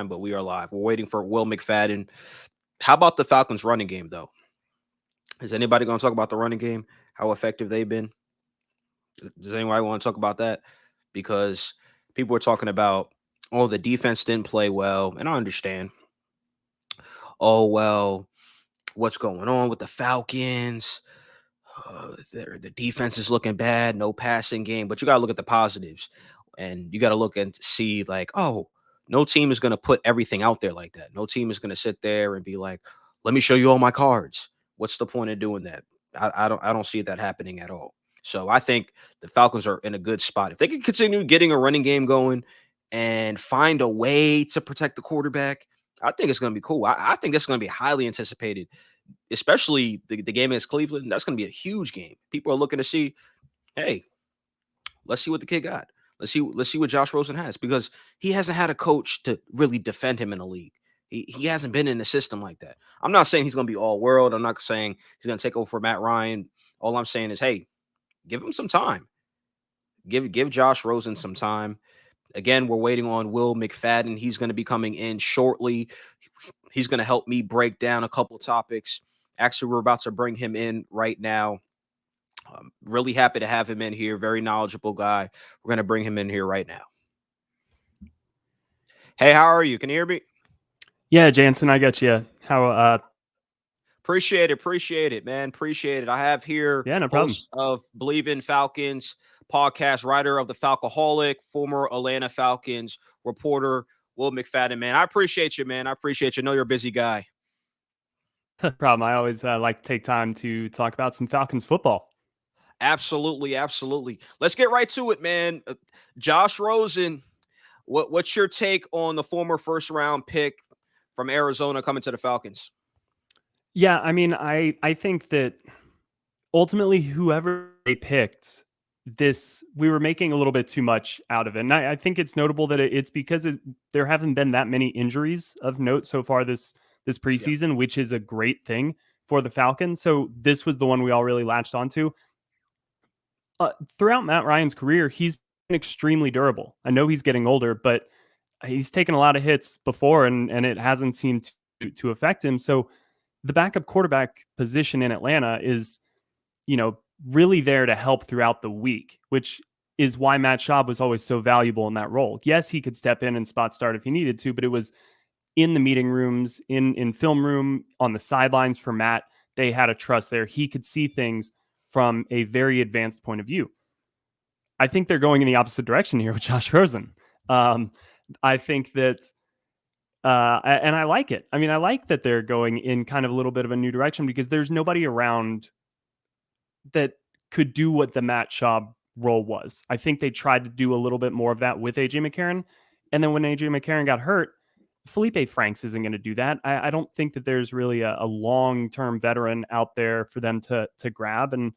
but we are live. We're waiting for Will McFadden. How about the Falcons running game, though? Is anybody going to talk about the running game? How effective they've been? Does anybody want to talk about that? Because people were talking about, oh, the defense didn't play well, and I understand. Oh, well, what's going on with the Falcons? The defense is looking bad, no passing game, but you got to look at the positives, and you got to look and see like, oh, no team is going to put everything out there like that. No team is going to sit there and be like, let me show you all my cards. What's the point of doing that? I don't see that happening at all. So I think the Falcons are in a good spot. If they can continue getting a running game going and find a way to protect the quarterback, I think it's going to be cool. I think it's going to be highly anticipated, especially the game against Cleveland. That's going to be a huge game. People are looking to see, hey, let's see what the kid got. Let's see what Josh Rosen has, because he hasn't had a coach to really defend him in the league. He hasn't been in the system like that. I'm not saying he's going to be all world. I'm not saying he's going to take over for Matt Ryan. All I'm saying is, hey, give him some time. Give Josh Rosen some time. Again, we're waiting on Will McFadden. He's going to be coming in shortly. He's going to help me break down a couple topics. Actually, we're about to bring him in right now. I'm really happy to have him in here. Very knowledgeable guy. We're going to bring him in here right now. Hey, how are you? Can you hear me? Yeah, Jansen, I got you. How? Appreciate it, man. Appreciate it. I have here Yeah, no problem. host of Bleav in Falcons podcast, writer of the Falcoholic, former Atlanta Falcons reporter, Will McFadden. Man, I appreciate you, man. I appreciate you. I know you're a busy guy. Problem. I always like to take time to talk about some Falcons football. Absolutely, absolutely. Let's get right to it, man. Josh Rosen, what's your take on the former first round pick from Arizona coming to the Falcons? Yeah, I mean, I think that ultimately whoever they picked, we were making a little bit too much out of it. And I think it's notable that it's because there haven't been that many injuries of note so far this preseason, which is a great thing for the Falcons. So this was the one we all really latched onto. Throughout Matt Ryan's career, he's been extremely durable. I know he's getting older, but he's taken a lot of hits before, and it hasn't seemed to affect him. So the backup quarterback position in Atlanta is, really there to help throughout the week, which is why Matt Schaub was always so valuable in that role. Yes, he could step in and spot start if he needed to, but it was in the meeting rooms, in film room, on the sidelines for Matt. They had a trust there. He could see things from a very advanced point of view. I think they're going in the opposite direction here with Josh Rosen. I think that, and I like it. I mean, I like that they're going in kind of a little bit of a new direction because there's nobody around that could do what the Matt Schaub role was. I think they tried to do a little bit more of that with AJ McCarron. And then when AJ McCarron got hurt, Felipe Franks isn't going to do that. I don't think that there's really a long-term veteran out there for them to grab. And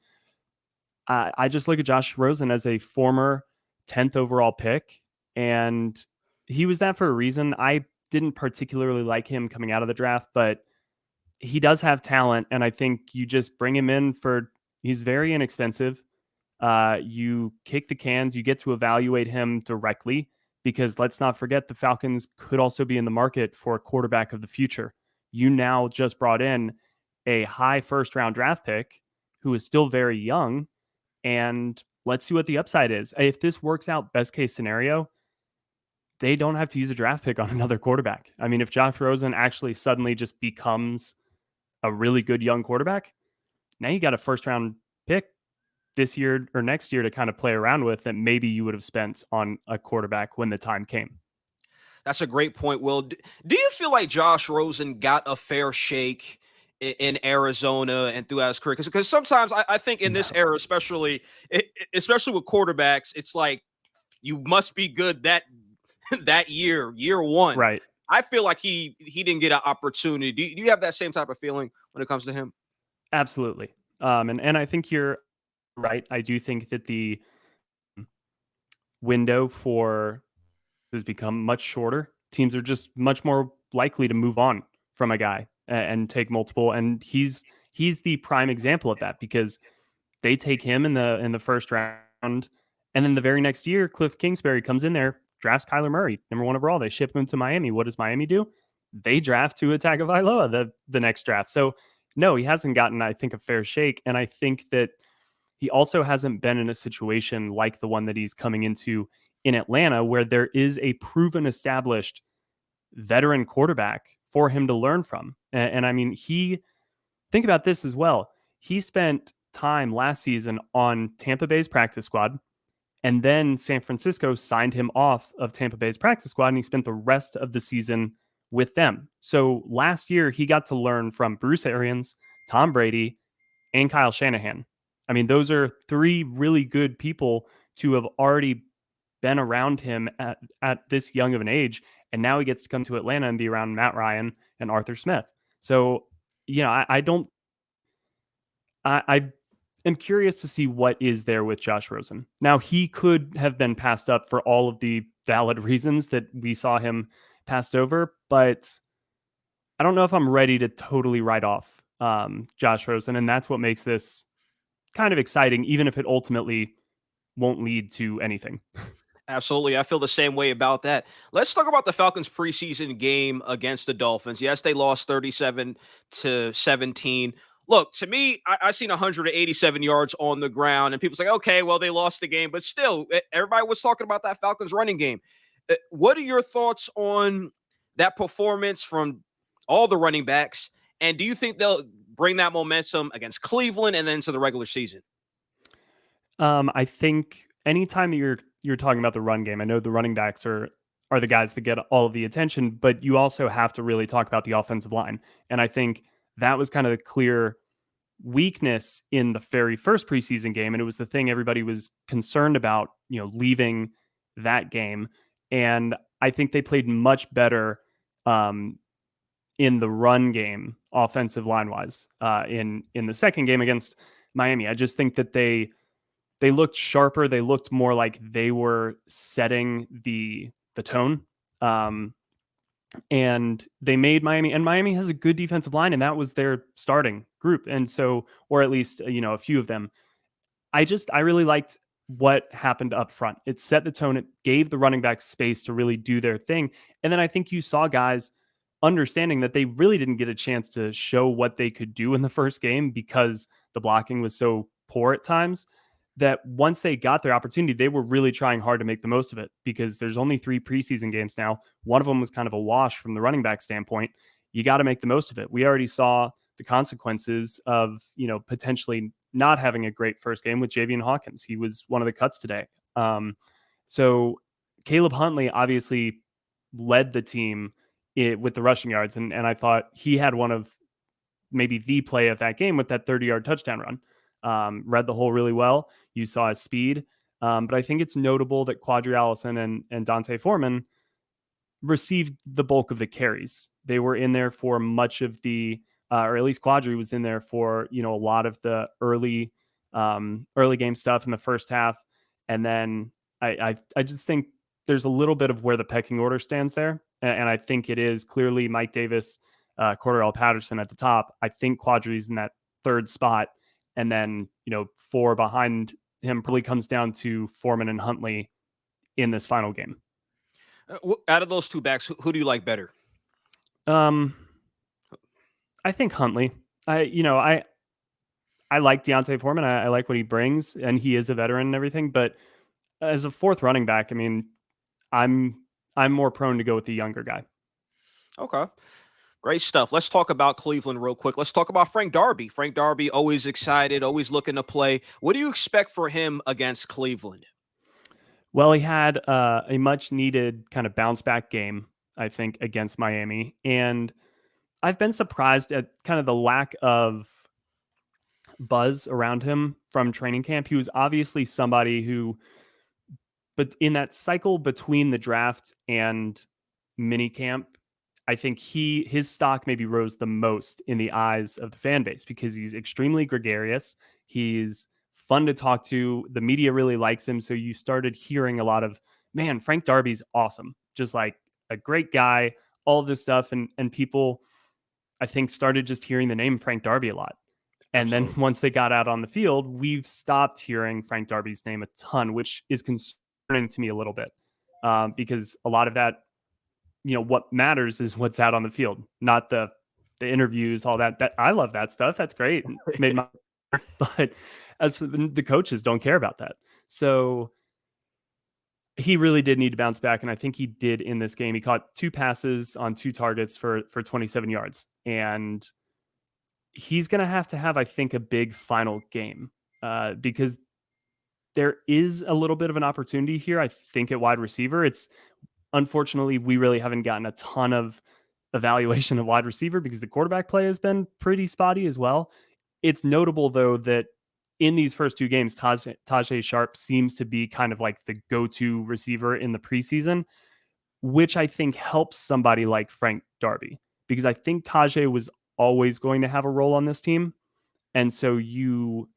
I just look at Josh Rosen as a former 10th overall pick, and he was that for a reason. I didn't particularly like him coming out of the draft, but he does have talent, and I think you just bring him in he's very inexpensive. You kick the cans, you get to evaluate him directly, because let's not forget the Falcons could also be in the market for a quarterback of the future. You now just brought in a high first-round draft pick who is still very young, and let's see what the upside is. If this works out, best case scenario, they don't have to use a draft pick on another quarterback. I mean, if Josh Rosen actually suddenly just becomes a really good young quarterback, now you got a first round pick this year or next year to kind of play around with that maybe you would have spent on a quarterback when the time came. That's a great point, Will. Do you feel like Josh Rosen got a fair shake in Arizona and throughout his career? Because sometimes I think in this era, especially with quarterbacks, it's like you must be good that year one. Right. I feel like he didn't get an opportunity. Do you have that same type of feeling when it comes to him? Absolutely. And I think you're right. I do think that the window for has become much shorter. Teams are just much more likely to move on from a guy and take multiple. And he's the prime example of that, because they take him in the first round, and then the very next year, Cliff Kingsbury comes in there, drafts Kyler Murray, number 1 overall. They ship him to Miami. What does Miami do? They draft Tua Tagovailoa the next draft. So no, he hasn't gotten, I think, a fair shake. And I think that he also hasn't been in a situation like the one that he's coming into in Atlanta, where there is a proven, established veteran quarterback for him to learn from. And I mean, think about this as well. He spent time last season on Tampa Bay's practice squad, and then San Francisco signed him off of Tampa Bay's practice squad, and he spent the rest of the season with them. So last year, he got to learn from Bruce Arians, Tom Brady, and Kyle Shanahan. I mean, those are 3 really good people to have already been around him at this young of an age. And now he gets to come to Atlanta and be around Matt Ryan and Arthur Smith. So, I am curious to see what is there with Josh Rosen. Now, he could have been passed up for all of the valid reasons that we saw him passed over, but I don't know if I'm ready to totally write off Josh Rosen. And that's what makes this kind of exciting, even if it ultimately won't lead to anything. Absolutely. I feel the same way about that. Let's talk about the Falcons preseason game against the Dolphins. Yes, they lost 37-17. Look, to me, I seen 187 yards on the ground, and people say, okay, well, they lost the game, but still, everybody was talking about that Falcons running game. What are your thoughts on that performance from all the running backs? And do you think they'll bring that momentum against Cleveland and then into the regular season? I think anytime that you're talking about the run game, I know the running backs are the guys that get all of the attention, but you also have to really talk about the offensive line. And I think that was kind of the clear weakness in the very first preseason game. And it was the thing everybody was concerned about, leaving that game. And I think they played much better in the run game, offensive line wise, in the second game against Miami. I just think that they looked sharper. They looked more like they were setting the tone. And they made Miami, and Miami has a good defensive line, and that was their starting group. And so, or at least, a few of them. I really liked what happened up front. It set the tone. It gave the running backs space to really do their thing. And then I think you saw guys understanding that they really didn't get a chance to show what they could do in the first game because the blocking was so poor at times, that once they got their opportunity, they were really trying hard to make the most of it, because there's only 3 preseason games now. One of them was kind of a wash from the running back standpoint. You got to make the most of it. We already saw the consequences of, potentially not having a great first game with Javian Hawkins. He was one of the cuts today. So Caleb Huntley obviously led the team with the rushing yards. And I thought he had one of maybe the play of that game with that 30-yard touchdown run. Read the hole really well. You saw his speed. But I think it's notable that Quadri Allison and Dante Foreman received the bulk of the carries. They were in there for much of the, or at least Quadri was in there for, a lot of the early game stuff in the first half. And then I just think there's a little bit of where the pecking order stands there. And I think it is clearly Mike Davis, Cordarrelle Patterson at the top. I think Quadri's in that third spot. And then, 4 behind him probably comes down to Foreman and Huntley in this final game. Out of those 2 backs, who do you like better? I think Huntley. I like Deontay Foreman. I like what he brings, and he is a veteran and everything. But as a 4th running back, I mean, I'm more prone to go with the younger guy. Okay. Great stuff. Let's talk about Cleveland real quick. Let's talk about Frank Darby. Frank Darby, always excited, always looking to play. What do you expect for him against Cleveland? Well, he had a much needed kind of bounce back game, I think, against Miami. And I've been surprised at kind of the lack of buzz around him from training camp. He was obviously somebody who, but in that cycle between the draft and mini camp, I think his stock maybe rose the most in the eyes of the fan base because he's extremely gregarious. He's fun to talk to. The media really likes him. So you started hearing a lot of, man, Frank Darby's awesome. Just like a great guy, all of this stuff. And people, I think, started just hearing the name Frank Darby a lot. And Absolutely. Then once they got out on the field, we've stopped hearing Frank Darby's name a ton, which is concerning to me a little bit. because a lot of that, what matters is what's out on the field, not the interviews, all that. That I love that stuff. That's great. Made my but as for the coaches don't care about that. So he really did need to bounce back, and I think he did in this game. He caught 2 passes on 2 targets for 27 yards, and he's going to have, I think, a big final game because there is a little bit of an opportunity here, I think, at wide receiver. It's unfortunately, we really haven't gotten a ton of evaluation of wide receiver because the quarterback play has been pretty spotty as well. It's notable, though, that in these first 2 games, Tajay Sharp seems to be kind of like the go-to receiver in the preseason, which I think helps somebody like Frank Darby, because I think Tajay was always going to have a role on this team. And so you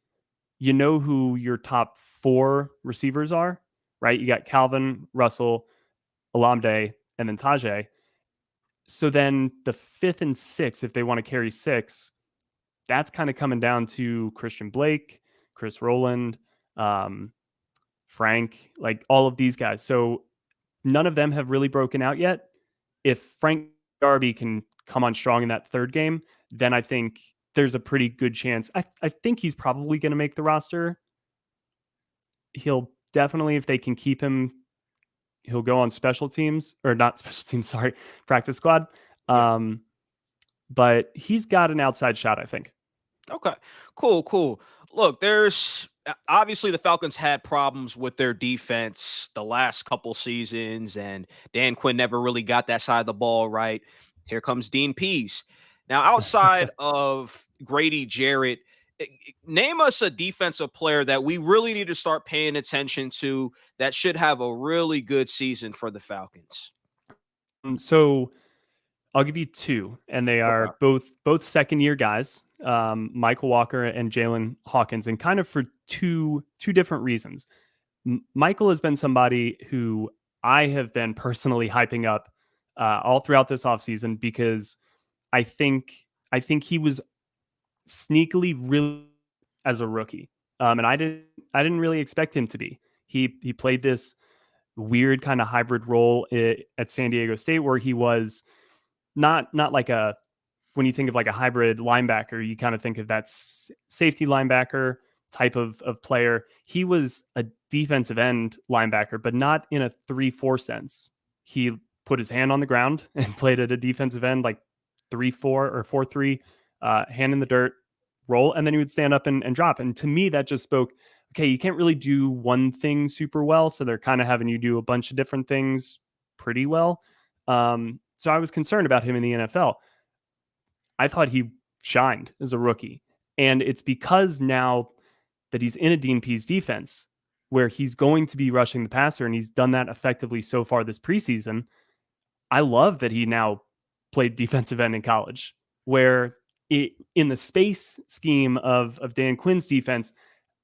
know who your top 4 receivers are, right? You got Calvin, Russell, Olamide, and then Tajay. So then the 5th and 6th, if they want to carry 6, that's kind of coming down to Christian Blake, Chris Rowland, Frank, like all of these guys. So none of them have really broken out yet. If Frank Darby can come on strong in that 3rd game, then I think there's a pretty good chance. I think he's probably going to make the roster. He'll definitely, if they can keep him, he'll go on special teams, or not special teams, sorry, practice squad. But he's got an outside shot, I think. Okay, cool. Look, there's obviously the Falcons had problems with their defense the last couple seasons, and Dan Quinn never really got that side of the ball right. Here comes Dean Pease. Now, outside of Grady Jarrett, name us a defensive player that we really need to start paying attention to that should have a really good season for the Falcons. So I'll give you 2, and they are both second-year guys, Michael Walker and Jalen Hawkins, and kind of for two different reasons. Michael has been somebody who I have been personally hyping up all throughout this offseason because I think he was sneakily really as a rookie, and I didn't really expect him to be. He played this weird kind of hybrid role at San Diego State where he was not like a, when you think of like a hybrid linebacker, you kind of think of that safety linebacker type of player. He was a defensive end linebacker, but not in a 3-4 sense. He put his hand on the ground and played at a defensive end, like 3-4 or 4-3, hand in the dirt roll, and then he would stand up and drop. And to me, that just spoke, okay, you can't really do one thing super well, so they're kind of having you do a bunch of different things pretty well. So I was concerned about him in the NFL. I thought he shined as a rookie. And it's because now that he's in a Dean Pease defense where he's going to be rushing the passer, and he's done that effectively so far this preseason. I love that he now played defensive end in college, where in the space scheme of Dan Quinn's defense,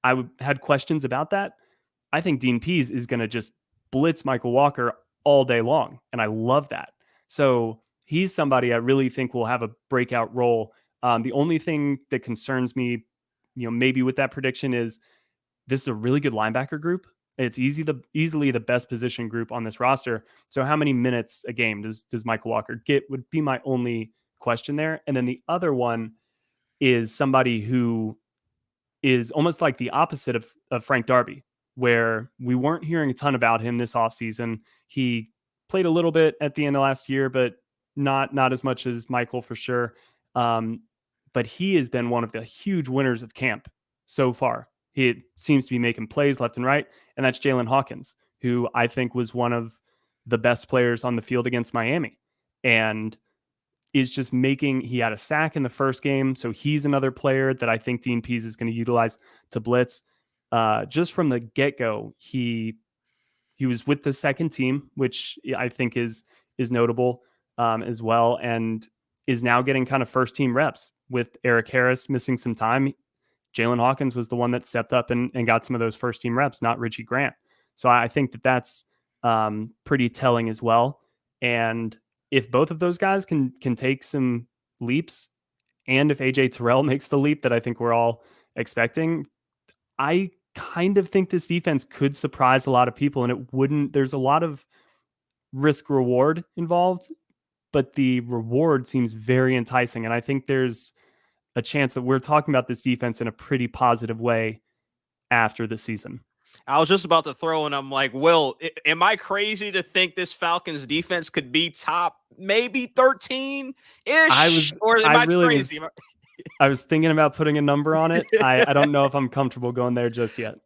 I had questions about that. I think Dean Pease is going to just blitz Michael Walker all day long, and I love that. So he's somebody I really think will have a breakout role. The only thing that concerns me, maybe with that prediction is this is a really good linebacker group. It's easily the best position group on this roster. So how many minutes a game does Michael Walker get would be my only question there. And then the other one is somebody who is almost like the opposite of Frank Darby, where we weren't hearing a ton about him this offseason. He played a little bit at the end of last year, but not as much as Michael for sure. But he has been one of the huge winners of camp so far. He seems to be making plays left and right, and that's Jalen Hawkins, who I think was one of the best players on the field against Miami, and is just he had a sack in the first game, so he's another player that I think Dean Pease is going to utilize to blitz. Just from the get-go, he was with the second team, which I think is notable as well, and is now getting kind of first team reps with Eric Harris missing some time. Jalen Hawkins was the one that stepped up and got some of those first team reps, not Richie Grant. So I think that's pretty telling as well. And if both of those guys can take some leaps, and if AJ Terrell makes the leap that I think we're all expecting, I kind of think this defense could surprise a lot of people. And there's a lot of risk reward involved, but the reward seems very enticing. And I think there's a chance that we're talking about this defense in a pretty positive way after the season. I was just about to throw, and I'm like, Will, am I crazy to think this Falcons defense could be top maybe 13 ish? Or am I crazy? I was thinking about putting a number on it. I don't know if I'm comfortable going there just yet.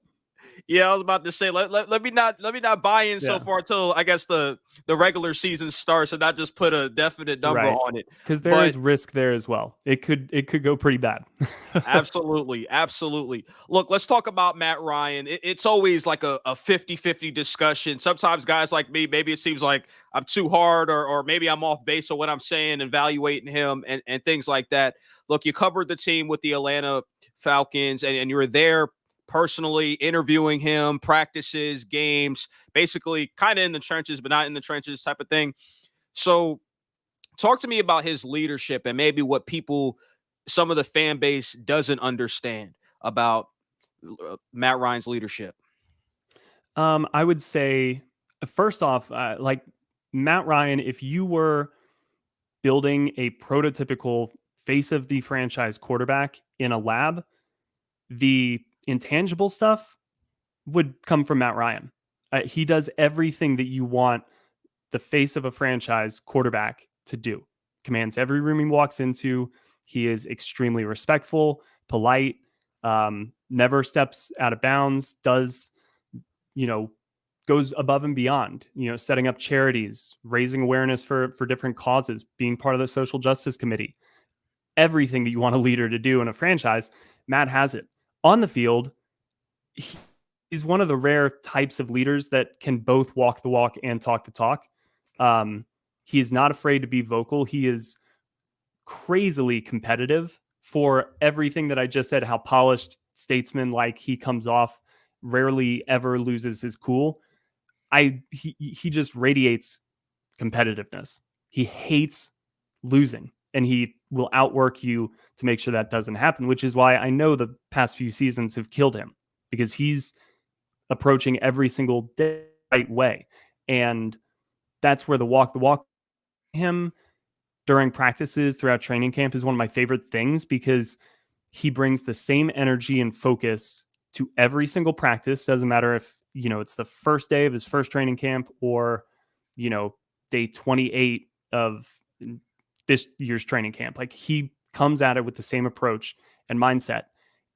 Yeah, I was about to say let me not buy in so far until I guess the regular season starts and not just put a definite number on it, because there is risk there as well. It could go pretty bad. Absolutely. Look, let's talk about Matt Ryan. It's always like a 50-50 discussion. Sometimes guys like me, maybe it seems like I'm too hard or maybe I'm off base on what I'm saying, evaluating him and things like that. Look, you covered the team with the Atlanta Falcons and you were there personally interviewing him, practices, games, basically kind of in the trenches, but not in the trenches type of thing. So talk to me about his leadership and maybe what some of the fan base doesn't understand about Matt Ryan's leadership. I would say, first off, like Matt Ryan, if you were building a prototypical face of the franchise quarterback in a lab, the intangible stuff would come from Matt Ryan. He does everything that you want the face of a franchise quarterback to do. Commands every room he walks into. He is extremely respectful, polite, never steps out of bounds, goes above and beyond, setting up charities, raising awareness for different causes, being part of the social justice committee. Everything that you want a leader to do in a franchise, Matt has it. On the field, he's one of the rare types of leaders that can both walk the walk and talk the talk. He is not afraid to be vocal. He is crazily competitive for everything that I just said, how polished statesman-like he comes off, rarely ever loses his cool. He just radiates competitiveness. He hates losing, and he will outwork you to make sure that doesn't happen, which is why I know the past few seasons have killed him, because he's approaching every single day the right way. And that's where the walk him during practices throughout training camp is one of my favorite things, because he brings the same energy and focus to every single practice. Doesn't matter if, it's the first day of his first training camp or, day 28 of this year's training camp. Like, he comes at it with the same approach and mindset.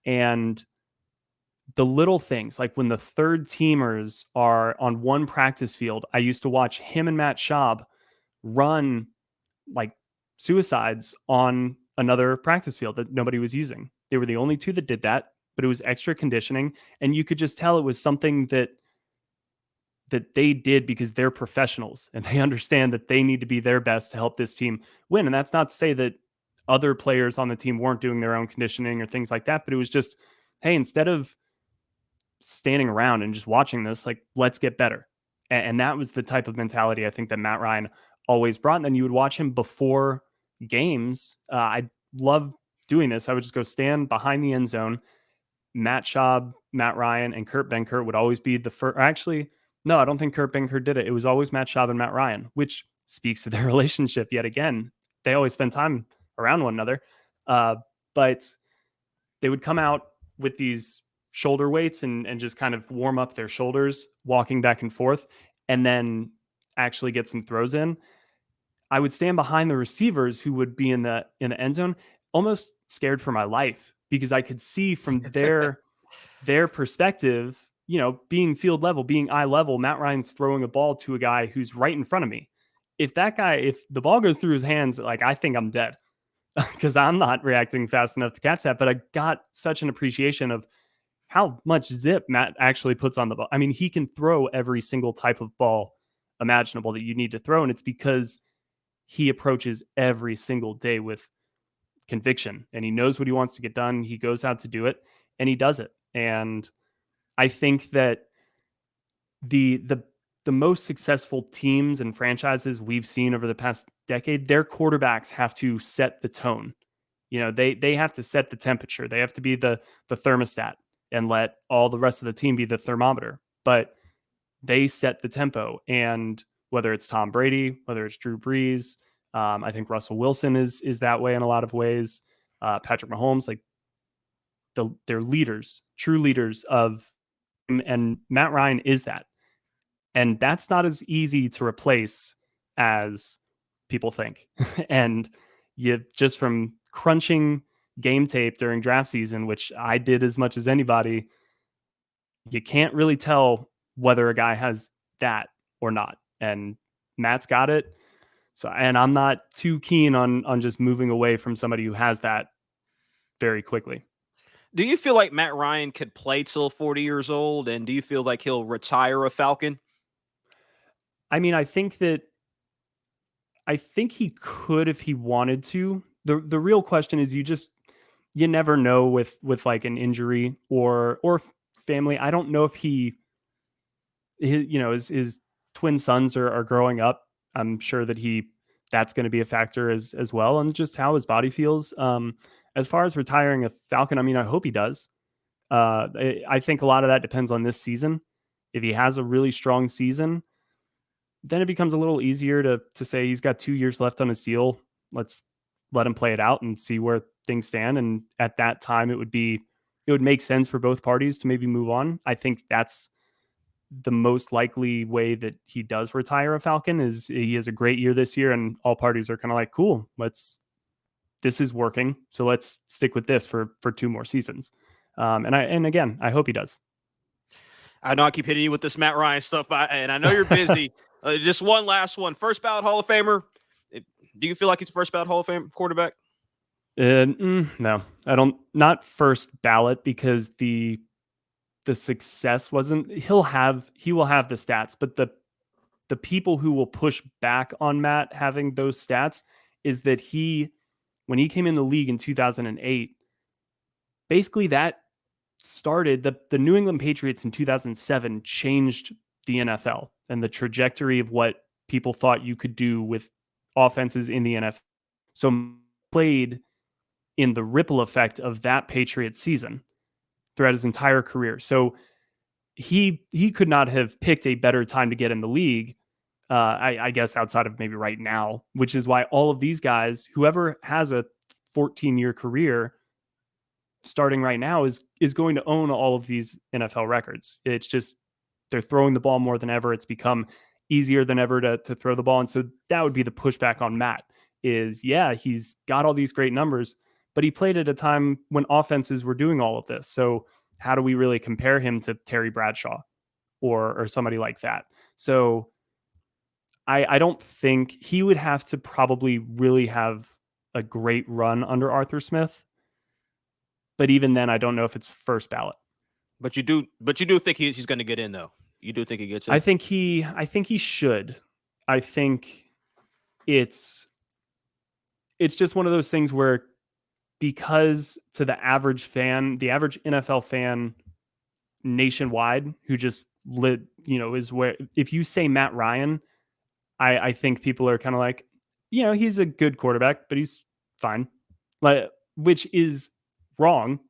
And the little things, like when the third teamers are on one practice field, I used to watch him and Matt Schaub run like suicides on another practice field that nobody was using. They were the only two that did that, but it was extra conditioning. And you could just tell it was something that they did because they're professionals and they understand that they need to be their best to help this team win. And that's not to say that other players on the team weren't doing their own conditioning or things like that, but it was just, hey, instead of standing around and just watching this, like, let's get better. And that was the type of mentality I think that Matt Ryan always brought. And then you would watch him before games. I love doing this. I would just go stand behind the end zone. Matt Schaub, Matt Ryan, and Kurt Benkert would always be the first. Actually, no, I don't think Kurt Benkert did it. It was always Matt Schaub and Matt Ryan, which speaks to their relationship yet again. They always spend time around one another. But they would come out with these shoulder weights and just kind of warm up their shoulders, walking back and forth, and then actually get some throws in. I would stand behind the receivers who would be in the end zone, almost scared for my life, because I could see from their perspective, being field level, being eye level, Matt Ryan's throwing a ball to a guy who's right in front of me. If the ball goes through his hands, like, I think I'm dead because I'm not reacting fast enough to catch that. But I got such an appreciation of how much zip Matt actually puts on the ball. I mean, he can throw every single type of ball imaginable that you need to throw. And it's because he approaches every single day with conviction and he knows what he wants to get done. He goes out to do it and he does it. And I think that the most successful teams and franchises we've seen over the past decade, their quarterbacks have to set the tone. They have to set the temperature. They have to be the thermostat and let all the rest of the team be the thermometer. But they set the tempo. And whether it's Tom Brady, whether it's Drew Brees. I think Russell Wilson is that way in a lot of ways. Patrick Mahomes, like they're leaders, true leaders of, and Matt Ryan is that. And that's not as easy to replace as people think. And you just from crunching game tape during draft season, which I did as much as anybody, you can't really tell whether a guy has that or not. And Matt's got it. So, and I'm not too keen on just moving away from somebody who has that very quickly. Do you feel like Matt Ryan could play till 40 years old? And do you feel like he'll retire a Falcon? I mean, I think he could if he wanted to. The real question is you never know with like an injury or family. I don't know if his twin sons are growing up. I'm sure that that's going to be a factor as well, and just how his body feels. As far as retiring a Falcon, I mean, I hope he does. I think a lot of that depends on this season. If he has a really strong season, then it becomes a little easier to say he's got 2 years left on his deal. Let's let him play it out and see where things stand. And at that time, it would make sense for both parties to maybe move on. I think that's the most likely way that he does retire a Falcon is he has a great year this year and all parties are kind of like, cool, this is working. So let's stick with this for 2 more seasons. And again, I hope he does. I know I keep hitting you with this Matt Ryan stuff, and I know you're busy. Just one last one. First ballot Hall of Famer. Do you feel like he's first ballot Hall of Fame quarterback? No, I don't. Not first ballot because the success wasn't. He will have the stats, but the people who will push back on Matt having those stats is that when he came in the league in 2008, basically that started the New England Patriots in 2007 changed the NFL and the trajectory of what people thought you could do with offenses in the NFL. So played in the ripple effect of that Patriots season throughout his entire career. So he could not have picked a better time to get in the league, I guess, outside of maybe right now, which is why all of these guys, whoever has a 14-year career starting right now is going to own all of these NFL records. It's just they're throwing the ball more than ever. It's become easier than ever to throw the ball. And so that would be the pushback on Matt is, yeah, he's got all these great numbers, but he played at a time when offenses were doing all of this. So how do we really compare him to Terry Bradshaw or somebody like that? So I don't think he would have to probably really have a great run under Arthur Smith. But even then, I don't know if it's first ballot. But you do think he's going to get in, though. You do think he gets in? I think he should. I think it's just one of those things where, because to the average fan, the average NFL fan nationwide who just is where, if you say Matt Ryan, I think people are kind of like, he's a good quarterback, but he's fine. Which is wrong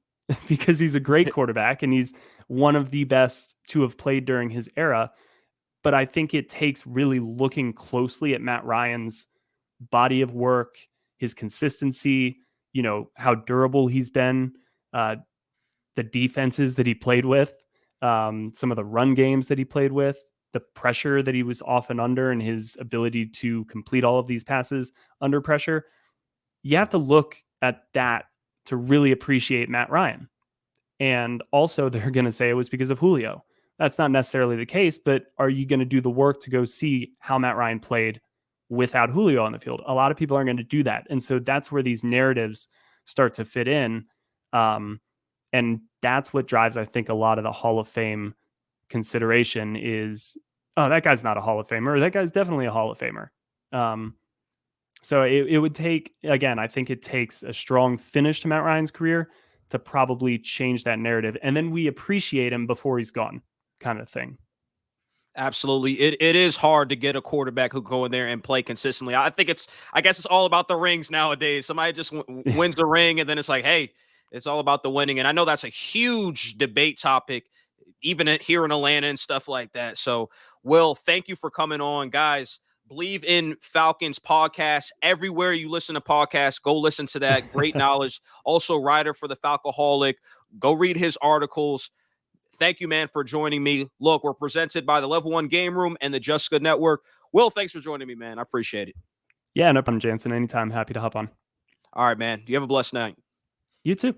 because he's a great quarterback and he's one of the best to have played during his era. But I think it takes really looking closely at Matt Ryan's body of work, his consistency, how durable he's been, the defenses that he played with, some of the run games that he played with, the pressure that he was often under, and his ability to complete all of these passes under pressure. You have to look at that to really appreciate Matt Ryan. And also they're going to say it was because of Julio. That's not necessarily the case, but are you going to do the work to go see how Matt Ryan played without Julio on the field? A lot of people aren't going to do that. And so that's where these narratives start to fit in. And that's what drives, I think, a lot of the Hall of Fame consideration is, oh, that guy's not a Hall of Famer, or that guy's definitely a Hall of Famer. So it would take, again, I think it takes a strong finish to Matt Ryan's career to probably change that narrative. And then we appreciate him before he's gone, kind of thing. Absolutely. It is hard to get a quarterback who go in there and play consistently. I guess it's all about the rings nowadays. Somebody just wins the ring and then it's like, hey, it's all about the winning. And I know that's a huge debate topic, even here in Atlanta and stuff like that. So Will, thank you for coming on, guys. Bleav in Falcons podcast. Everywhere you listen to podcasts, go listen to that. Great knowledge. Also, writer for the Falcoholic. Go read his articles. Thank you, man, for joining me. Look, we're presented by the Level 1 Game Room and the Just Good Network. Will, thanks for joining me, man. I appreciate it. Yeah, no problem, Jansen. Anytime. Happy to hop on. All right, man. You have a blessed night. You too.